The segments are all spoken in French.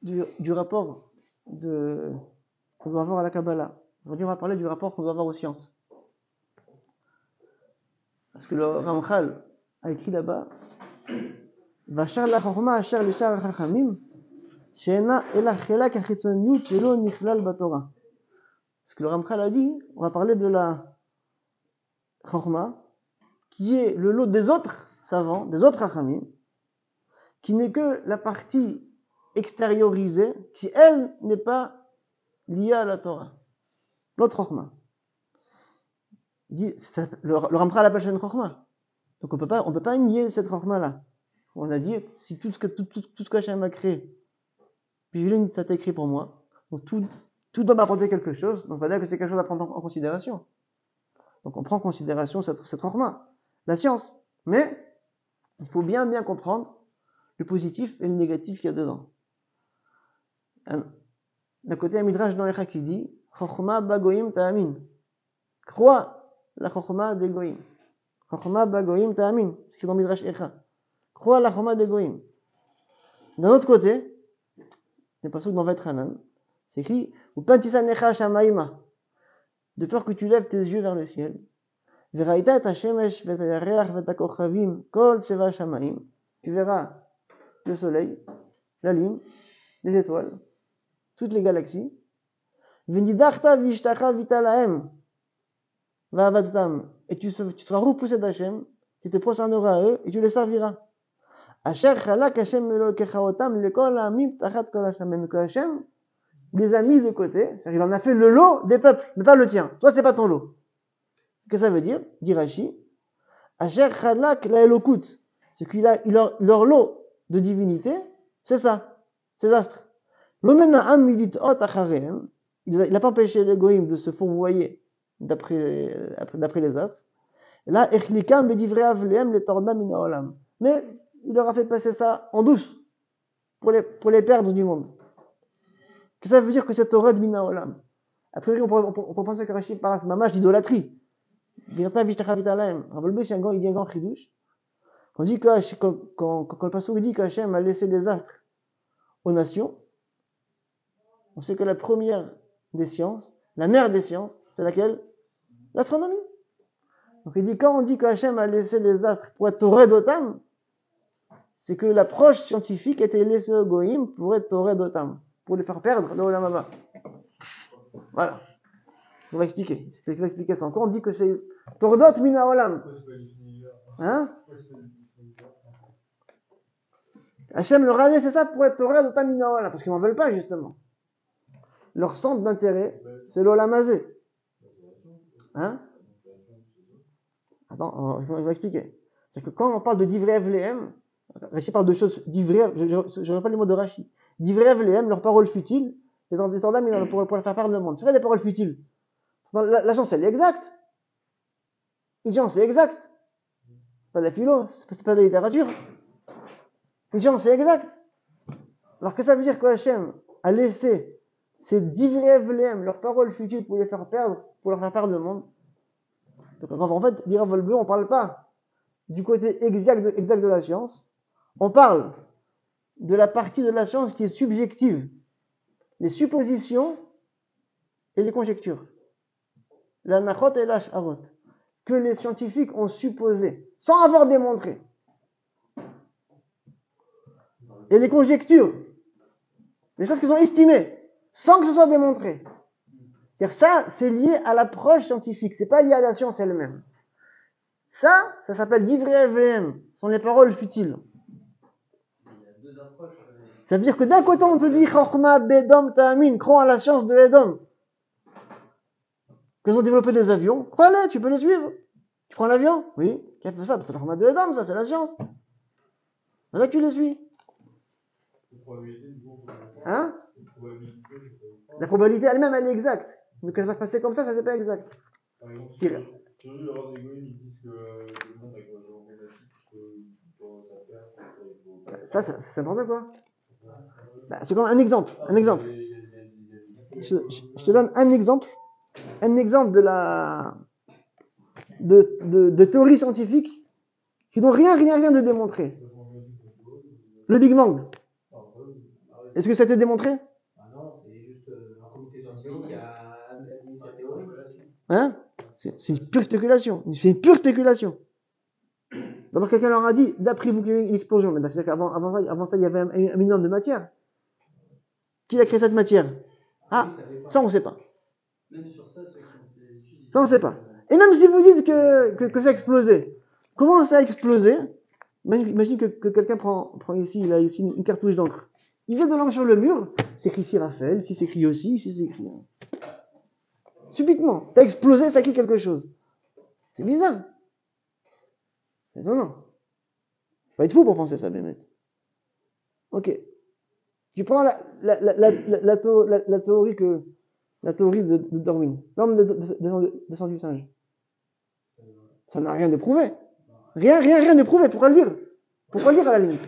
du rapport qu'on doit avoir à la Kabbalah. Aujourd'hui, on va parler du rapport qu'on doit avoir aux sciences. Parce que le Ramchal a écrit là-bas Vachar la chorma asher lishar chachamim she'ena ela chelak hachitzoniyut shelo nichlal batorah. Parce que le Ramchal a dit, on va parler de la chorma qui est le lot des autres savants, des autres chachamim, qui n'est que la partie extériorisée, qui elle n'est pas liée à la Torah. L'autre chorma. Le Ramchal appelle ça une chorma. Donc on peut pas nier cette chorma-là. On a dit, si tout ce que Hachem a créé, puis ça t'a écrit pour moi, donc tout doit m'apporter quelque chose, donc on va dire que c'est quelque chose à prendre en considération. Donc on prend en considération cette chorma, la science. Mais il faut bien comprendre le positif et le négatif qu'il y a dedans. D'un côté, un midrash dans l'Echa qui dit Chochma bagoyim ta'amin. Crois la Chochma des goyim. Chochma bagoyim ta'amin. C'est écrit dans le midrash Echa. Crois la Chochma des goyim. D'un autre côté, le passage dans Vatranan, c'est écrit Upantisa necha shamaima. De peur que tu lèves tes yeux vers le ciel. Veraita et hashemesh v'tayareach v'takochavim kol tseva shamaim. Tu verras le soleil, la lune, les étoiles, toutes les galaxies. V'nidachta v'ishtacha vitalahem v'avatztam. Et tu seras repoussé d'Hachem, tu te prosterneras à eux et tu les serviras. Asher chalak Hashem elokecha otam lekol ha'amim tachat kol hashamim. Que Hashem les a mis de côté, c'est-à-dire qu'il en a fait le lot des peuples, mais pas le tien. Toi, c'est pas ton lot. Qu'est-ce que ça veut dire? Dit Rashi. Asher chalak la elokut. C'est qu'il a leur lot de divinité, c'est ça, ces astres. Il n'a pas empêché les goïms de se fourvoyer d'après les astres. Et là, mais il leur a fait passer ça en douce pour les perdre du monde. Qu'est-ce que ça veut dire que c'est Torah de Mina Olam? A priori, on peut penser que Rashi parle à mamash d'idolâtrie. Il dit un grand chidouche. On dit que quand le passage dit qu'Hachem a laissé les astres aux nations, on sait que la première des sciences, la mère des sciences, c'est laquelle? L'astronomie. Donc il dit, quand on dit qu'Hachem a laissé les astres pour être Torah d'Otam, c'est que l'approche scientifique était laissée aux Goïm pour être Torah d'Otam, pour les faire perdre le Olam Haba. Voilà. On va expliquer. C'est va expliquer ça. Encore, on dit que c'est Tordot Mina Olam. Hein? Hachem leur a laissé ça pour être Torah d'Otam Mina Olam, parce qu'ils n'en veulent pas, justement. Leur centre d'intérêt, c'est l'Olam Hazé. Hein? Attends, on va expliquer. C'est que quand on parle de Divrei Evlehem, Rashi parle de choses Divrei, je ne vois pas les mots de Rashi. Divrei Evlehem, leurs paroles futiles, les ordres pour faire perdre le monde. C'est vrai des paroles futiles. La science, elle est exacte. Une science, c'est exact. C'est pas de la philo, c'est pas de la littérature. Une science, c'est exact. Alors que ça veut dire que Hachem a laissé ces Divrei Evlehem, leurs paroles futiles pour les faire perdre, pour leur faire perdre le monde. Donc en fait, dire Volbleu, on ne parle pas du côté exact de la science. On parle de la partie de la science qui est subjective. Les suppositions et les conjectures. La nachot et la sh'arot. Ce que les scientifiques ont supposé, sans avoir démontré. Et les conjectures. Les choses qu'ils ont estimées, sans que ce soit démontré. C'est-à-dire ça, c'est lié à l'approche scientifique. C'est pas lié à la science elle-même. Ça s'appelle Divrei Evlehem. Ce sont les paroles futiles. Ça veut dire que d'un côté, on te dit Chochma Bedom Ta'amin, crois à la science de Edom. Qu'ils ont développé des avions, crois-les, tu peux les suivre. Tu prends l'avion? Oui. Qui a fait ça? C'est le Chochma de Edom, ça, c'est la science. C'est là que tu les suis. Hein? La probabilité elle-même, elle est exacte. Mais qu'elle va se passer comme ça c'est pas exact. J'ai entendu avoir des goïs qui disent que le monde avec le géométrique, ça c'est n'importe quoi. Bah, c'est comme un exemple. Je te donne un exemple. Un exemple de théorie scientifique qui n'ont rien de démontrer. Le Big Bang. Est-ce que ça a été démontré? Ah non, c'est juste un comité scientifique qui a admis cette théorie. Hein? C'est une pure spéculation. C'est une pure spéculation. D'abord, quelqu'un leur a dit, d'après vous, qu'il y a eu une explosion. Mais c'est-à-dire qu'avant ça, il y avait un minimum de matière. Qui a créé cette matière? Ah, ça, on ne sait pas. Même sur ça, ceux qui ont fait des études, ça, on ne sait pas. Et même si vous dites que ça a explosé, comment ça a explosé? Imagine que quelqu'un prend ici, il a ici une cartouche d'encre. Il jette de l'encre sur le mur, c'est écrit ici Raphaël, ici c'est écrit aussi, ici c'est écrit. Subitement, t'as explosé, ça crée quelque chose. C'est bizarre. C'est étonnant. Il faut être fou pour penser ça, Bémet. Ok. Tu prends la théorie de Darwin, l'homme descend du singe. Ça n'a rien de prouvé. Rien de prouvé. Pourquoi le dire? Pourquoi le dire à la limite?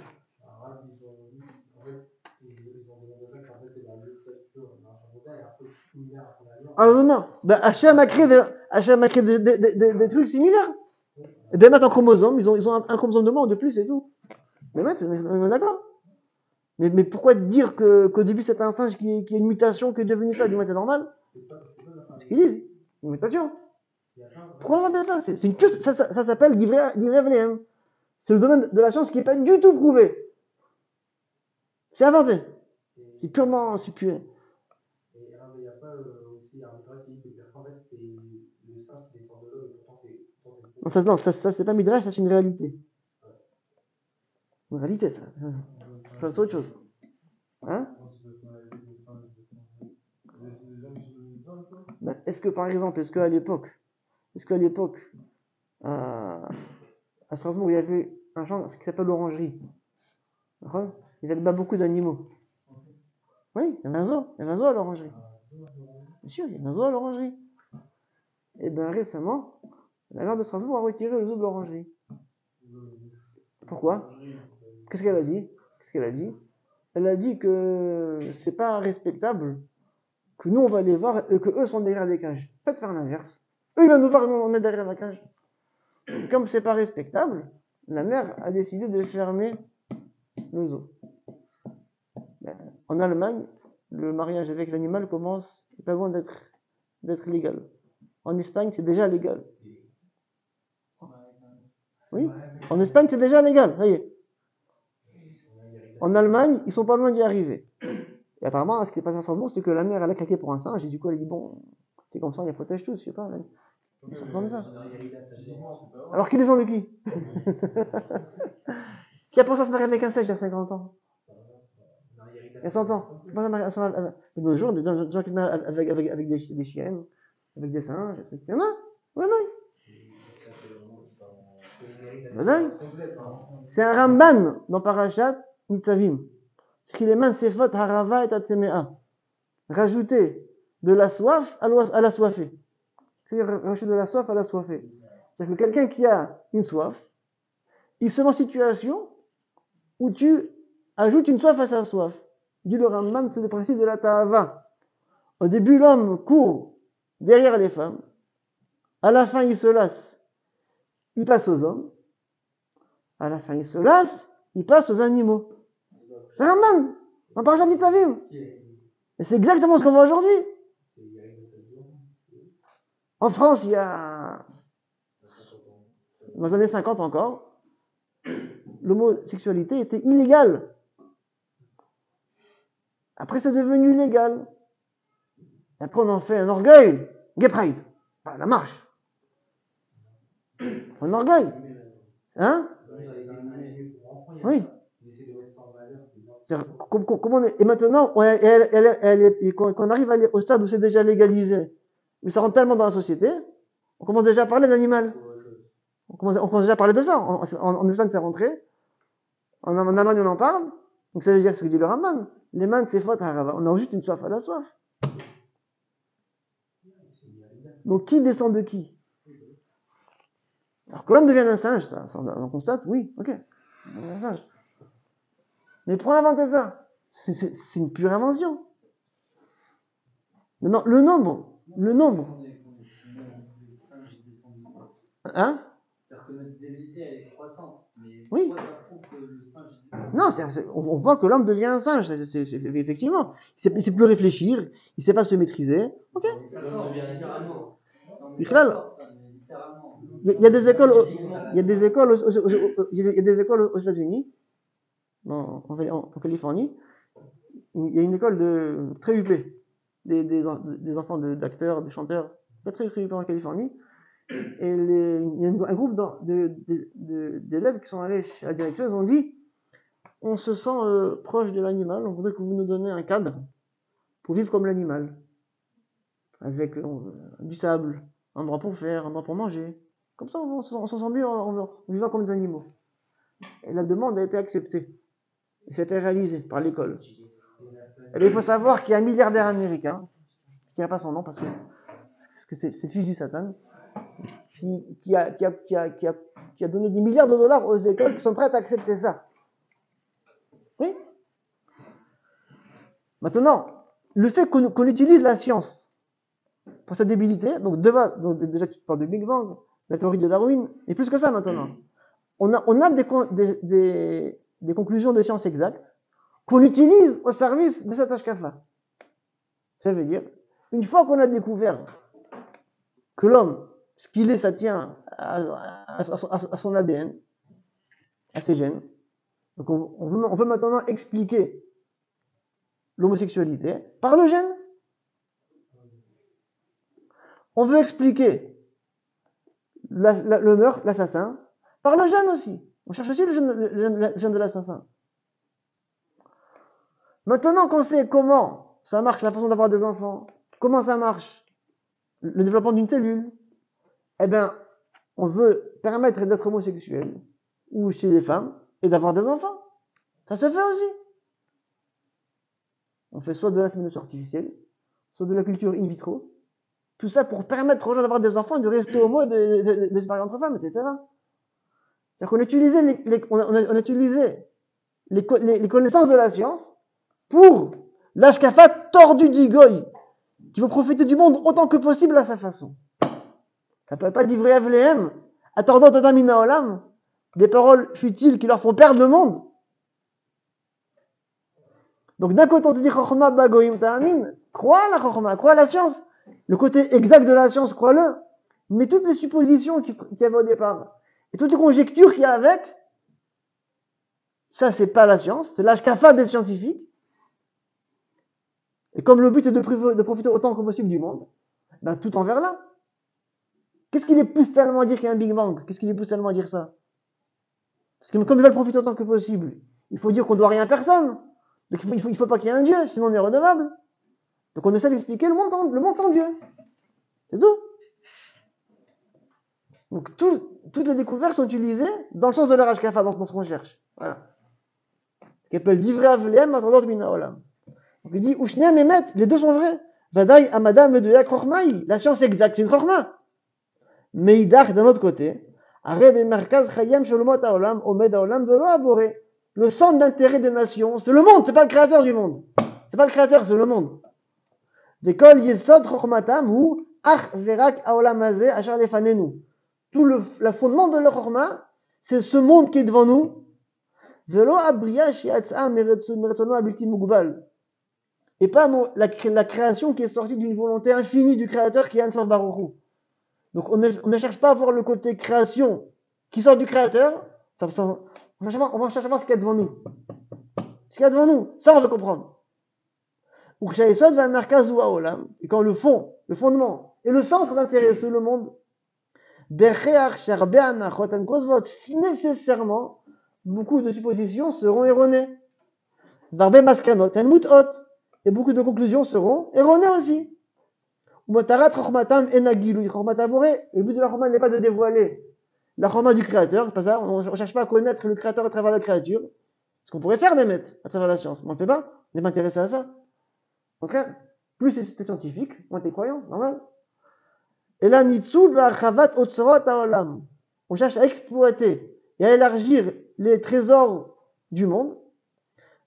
Ah non. Ben, Hachem a créé des trucs similaires. Et bien maintenant, en chromosome, ils ont un chromosome de moins ou de plus et tout. Mais maintenant, on est d'accord. Mais pourquoi dire qu'au début c'était un singe qui est une mutation, qui est devenu ça, du moins c'est normal? C'est ce qu'ils disent, une mutation. Pourquoi inventer ça? C'est une pure, ça s'appelle d'Ivrea Vlehem. C'est le domaine de la science qui n'est pas du tout prouvé. C'est inventé. C'est purement stupide. Et il n'y a pas aussi un midrash qui dit que en fait c'est le singe qui descend de l'homme et pourtant c'est. Ça c'est pas midrash, ça c'est une réalité. Une réalité ça. Ça c'est autre chose. Hein? Ben, est-ce que par exemple, est-ce qu'à l'époque, à Strasbourg, il y avait un champ qui s'appelle l'orangerie. Il y avait beaucoup d'animaux. Oui, il y avait un zoo à l'orangerie. Bien sûr, il y avait un zoo à l'orangerie. Et bien récemment, la maire de Strasbourg a retiré le zoo de l'orangerie. Pourquoi? Qu'est-ce qu'elle a dit? Elle a dit que c'est pas respectable, que nous on va les voir et que eux sont derrière des cages. Faites faire l'inverse. Eux ils viennent nous voir et nous on est derrière la cage. Comme c'est pas respectable, la mère a décidé de fermer le zoo. En Allemagne, le mariage avec l'animal commence, c'est pas loin d'être légal. En Espagne, c'est déjà légal. Oui, en Espagne, c'est déjà légal. Ça y est. En Allemagne, ils sont pas loin d'y arriver. Et apparemment, ce qui est passé à Strasbourg, c'est que la mère, elle a claqué pour un singe, et du coup, elle a dit, bon, c'est comme ça, on les protège tous, je sais pas. C'est comme ça. Alors, qui descend de qui? Qui a pensé à se marier avec un singe il y a 50 ans? Il y a 100 ans. De nos jours, des gens qui se marient avec des chiennes, avec des singes, il y en a. C'est un Ramban dans Parashat Nitzavim. C'est qu'il est man sefot harava et atsemea. Rajouter de la soif à l'assoiffé. C'est-à-dire rajouter de la soif à l'assoiffé. C'est-à-dire que quelqu'un qui a une soif, il se met en situation où tu ajoutes une soif à sa soif. Dit le Ramban, c'est le principe de la ta'ava. Au début, l'homme court derrière les femmes. À la fin, il se lasse. Il passe aux hommes. À la fin, il se lasse. Il passe aux animaux. C'est un Ramban. On parle jamais de Nitzavim. Et c'est exactement ce qu'on voit aujourd'hui. En France, il y a, dans les années 50 encore, l'homosexualité était illégale. Après, c'est devenu légal. Et après, on en fait un orgueil. Gay Pride. Enfin, la marche. Un orgueil. Hein? Oui. Comment on est, et maintenant, quand on arrive au stade où c'est déjà légalisé, mais ça rentre tellement dans la société, on commence déjà à parler d'animal. On commence déjà à parler de ça. En Espagne, c'est rentré. En Allemagne, on en parle. Donc ça veut dire ce que dit le Ramban. Les man, c'est faute harava. On a juste une soif à la soif. Donc qui descend de qui? Alors que l'homme devient un singe, ça on constate, oui, ok. Un singe. Mais pourquoi inventer ça? C'est une pure invention. Non, le nombre. Hein? C'est-à-dire que notre débilité, elle est croissante. Mais oui. pourquoi ça prouve que le singe Non, on voit que l'homme devient un singe, effectivement. Il ne sait plus réfléchir, il ne sait pas se maîtriser. Ok. L'homme devient littéralement. Il y a des écoles, il y a des écoles aux États-Unis, en Californie. Il y a une école très huppée, des enfants d'acteurs, des chanteurs, très huppés en Californie. Et il y a un groupe d'élèves qui sont allés chez la directrice, ils ont dit: on se sent proche de l'animal, on voudrait que vous nous donniez un cadre pour vivre comme l'animal, avec du sable, un endroit pour faire, un endroit pour manger. Comme ça, on se sent mieux en vivant comme des animaux. Et la demande a été acceptée. Et ça a été réalisé par l'école. Et il faut savoir qu'il y a un milliardaire américain, qui n'a pas son nom parce que c'est le fils du Satan, qui a donné des milliards de dollars aux écoles qui sont prêtes à accepter ça. Oui. Maintenant, le fait qu'on utilise la science pour sa débilité, donc déjà tu parles de Big Bang, la théorie de Darwin, et plus que ça maintenant, on a des conclusions de science exactes qu'on utilise au service de cette Ashkafa. Ça veut dire, une fois qu'on a découvert que l'homme, ce qu'il est, ça tient à son ADN, à ses gènes. Donc on veut maintenant expliquer l'homosexualité par le gène. On veut expliquer le meurtre, l'assassin, par le gène aussi. On cherche aussi le gène de l'assassin. Maintenant qu'on sait comment ça marche, la façon d'avoir des enfants, comment ça marche, le développement d'une cellule, eh bien, on veut permettre d'être homosexuel, ou chez les femmes, et d'avoir des enfants. Ça se fait aussi. On fait soit de l'insémination artificielle, soit de la culture in vitro. Tout ça pour permettre aux gens d'avoir des enfants, de rester homo, de se marier entre femmes, etc. C'est-à-dire qu'on a utilisé les connaissances de la science pour l'ashkafa tordu d'Igoï, qui veut profiter du monde autant que possible à sa façon. Ça ne peut pas dire vrai Avlehem, attendant Tadamina Olam, des paroles futiles qui leur font perdre le monde. Donc d'un côté on te dit Chochma Bagoim Ta'amin, crois la Chochma, crois la science. Le côté exact de la science, crois-le. Mais toutes les suppositions qu'il y avait au départ, et toutes les conjectures qu'il y a avec, ça c'est pas la science, c'est l'ashkafa des scientifiques. Et comme le but est de profiter autant que possible du monde, ben tout envers là. Qu'est-ce qui les pousse tellement à dire qu'il y a un Big Bang? Qu'est-ce qui les pousse tellement à dire ça? Parce que comme ils veulent profiter autant que possible, il faut dire qu'on doit rien à personne. Donc il faut pas qu'il y ait un Dieu, sinon on est redevable. Donc on essaie d'expliquer le monde sans Dieu. C'est tout. Donc toutes les découvertes sont utilisées dans le sens de leur hashkafa, dans ce qu'on cherche. Voilà. Qui appelle Divrei Avlehem Atradot Mina Olam. Donc il dit Ushneem Emet, les deux sont vrais. Vadaï Amadam Medoyak Chochmaï, la science exacte, c'est une Chochma. Mais Idach, d'un autre côté, Areb et Merkaz Chayem Sholomot Haolam, Omed Haolam Velo Aboré. Le centre d'intérêt des nations, c'est le monde, c'est pas le créateur du monde. C'est pas le créateur, c'est le monde. L'école Yesod Chochmatam ou Ach Verak Haolam Hazeh Achar Lefanenu. Tout le fondement de leur Chochma, c'est ce monde qui est devant nous. Velo Abriya Shiatsa Meretzono Abilti Mugbal. Et pas non, la création qui est sortie d'une volonté infinie du créateur qui est Ansar Baruch Hu. Donc on ne cherche pas à voir le côté création qui sort du créateur. On va chercher à voir ce qu'il y a devant nous. Ce qu'il y a devant nous, ça on veut comprendre. Et quand le fondement et le centre d'intérêt c'est le monde, nécessairement beaucoup de suppositions seront erronées. Et beaucoup de conclusions seront erronées aussi. Et le but de la Chorma n'est pas de dévoiler la Chorma du créateur, c'est pas ça, on ne cherche pas à connaître le créateur à travers la créature, ce qu'on pourrait faire même à travers la science, mais on ne le fait pas, on n'est pas intéressé à ça. Au contraire, plus t'es scientifique, moins t'es croyant, normal. Et là, on cherche à exploiter et à élargir les trésors du monde,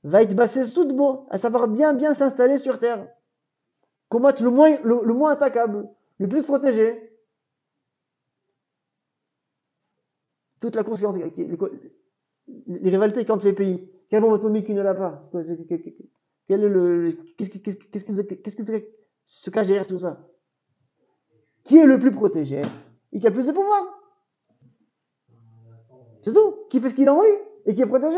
va être bassé tout beau, à savoir bien s'installer sur terre. Comment être le moins attaquable, le plus protégé. Toute la conséquence, les rivalités qu'entre les pays, Quelle bombe atomique qui ne l'a pas? Quel est qu'est-ce qui se cache derrière tout ça? Qui est le plus protégé et qui a le plus de pouvoir? C'est tout. Qui fait ce qu'il a envie et qui est protégé.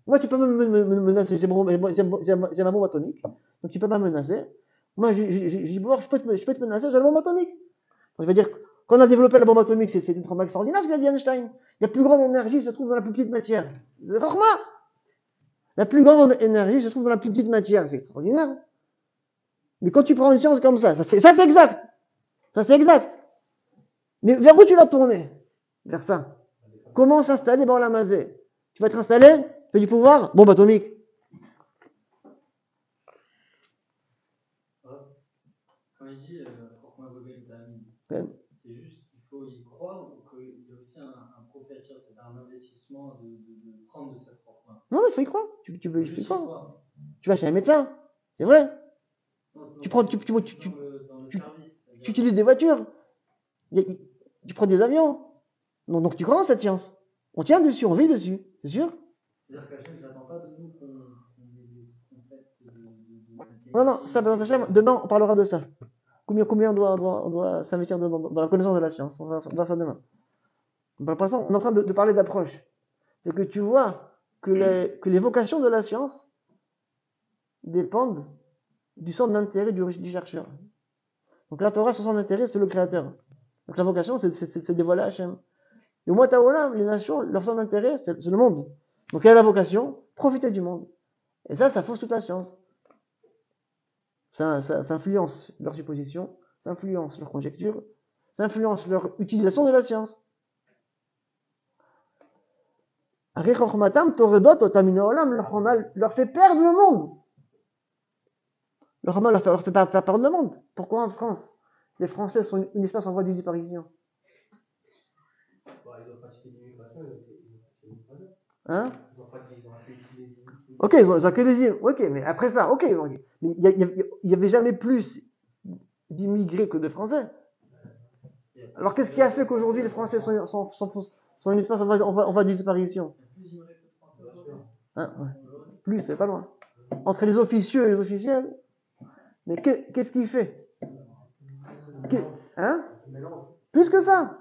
Moi, tu peux me menacer. J'ai ma bombe atomique, donc tu peux pas me menacer. Moi, je peux te menacer, j'ai la bombe atomique. Je veux dire, quand on a développé la bombe atomique, c'est une tremblement extraordinaire, ce qu'a dit Einstein. La plus grande énergie se trouve dans la plus petite matière. La plus grande énergie se trouve dans la plus petite matière. C'est extraordinaire. Mais quand tu prends une science comme ça c'est exact. Ça, c'est exact. Mais vers où tu l'as tourné? Vers ça. Comment s'installer dans la mazé? Tu vas être installé, fais du pouvoir, bombe atomique. Quand il dit Ouais. c'est juste qu'il faut y croire ou qu'il y a aussi un prophète, c'est un investissement de prendre de cette force-là. Non, il faut y croire. Tu y croire. Tu vas chez un médecin, c'est vrai. Tu utilises des voitures. Tu prends des avions. Donc tu crois en cette science. On tient dessus, on vit dessus, c'est sûr. C'est-à-dire qu'Hachem n'attend pas de nous qu'on ait des concepts Non, ça, demain on parlera de ça. Combien on doit s'investir dans la connaissance de la science. On va voir ça demain. Pour l'instant, on est en train de parler d'approche. C'est que tu vois que les vocations de la science dépendent du centre d'intérêt du chercheur. Donc la Torah, son centre d'intérêt, c'est le créateur. Donc la vocation, c'est dévoiler Hachem. Et au Motaolam, les nations, leur centre d'intérêt, c'est le monde. Donc quelle est la vocation? Profiter du monde. Et ça fausse toute la science. Ça influence leur supposition, ça influence leur conjecture, ça influence leur utilisation de la science. Leur fait perdre le monde. Leur fait pas perdre le monde. Pourquoi en France, les Français sont une espèce en voie de disparition? Ils ont pratiqué l'immigration, Hein? Ok, ils ont accueilli. Ok, mais après ça, ok. Mais il y avait jamais plus d'immigrés que de Français. Alors qu'est-ce qui a fait qu'aujourd'hui les Français sont une espèce en voie de disparition? Hein? Ouais. Plus, c'est pas loin. Entre les officieux et les officiels. Mais qu'est-ce qu'il fait? Hein? Plus que ça.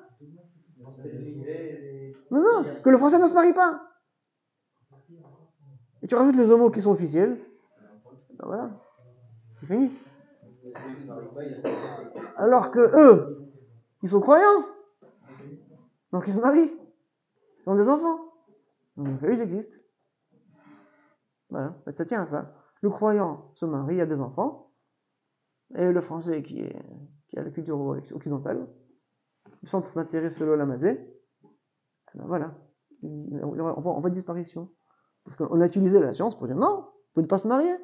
Non, c'est que le français ne se marie pas. Et tu rajoutes les homos qui sont officiels. Ben voilà. C'est fini. Alors que eux, ils sont croyants. Donc ils se marient. Ils ont des enfants. Donc ils existent. Voilà. Ça tient à ça. Le croyant se marie, il y a des enfants. Et le français qui a la culture occidentale, le centre d'intérêt c'est l'Olamazé, ben voilà, on voit disparition. Parce qu'on a utilisé la science pour dire non, tu peux ne pas se marier.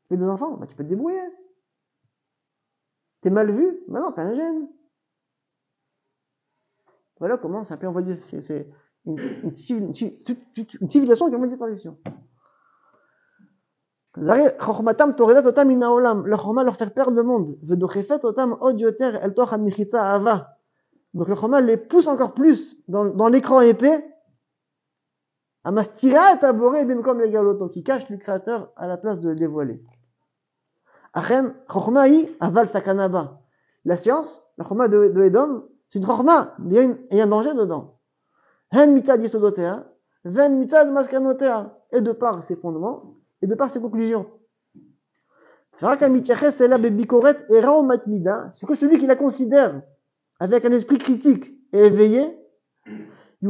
Tu fais des enfants, ben tu peux te débrouiller. T'es mal vu, ben non, t'as un gène. Voilà comment ça peut envoyer. C'est une civilisation qui envoie disparition. Le chorma leur faire perdre le monde. Donc le chorma les pousse encore plus dans l'écran épais. Qui cache le créateur à la place de le dévoiler. La science, la chorma de Edom, c'est une chorma, mais il y a un danger dedans. Et de par ses fondements, et de par ses conclusions. C'est que celui qui la considère avec un esprit critique et éveillé, que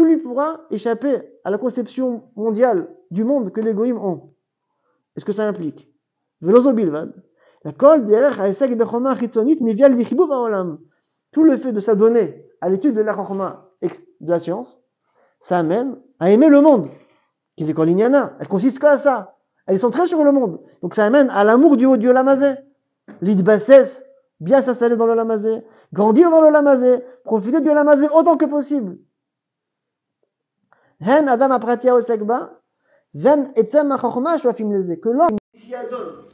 lui pourra échapper à la conception mondiale du monde que les goïms ont. Est-ce que ça implique? Tout le fait de s'adonner à l'étude de la chorma, de la science, ça amène à aimer le monde. Qui c'est quoi l'ignana? Elle consiste qu'à ça. Elle est centrée sur le monde. Donc ça amène à l'amour du Olamazé. L'idbasses, bien s'installer dans l'Olamazé, grandir dans l'Olamazé, profiter du Olamazé autant que possible. Hen adam apratia osekba, ven etzem achorma shwafim leze. Que l'homme s'y adonne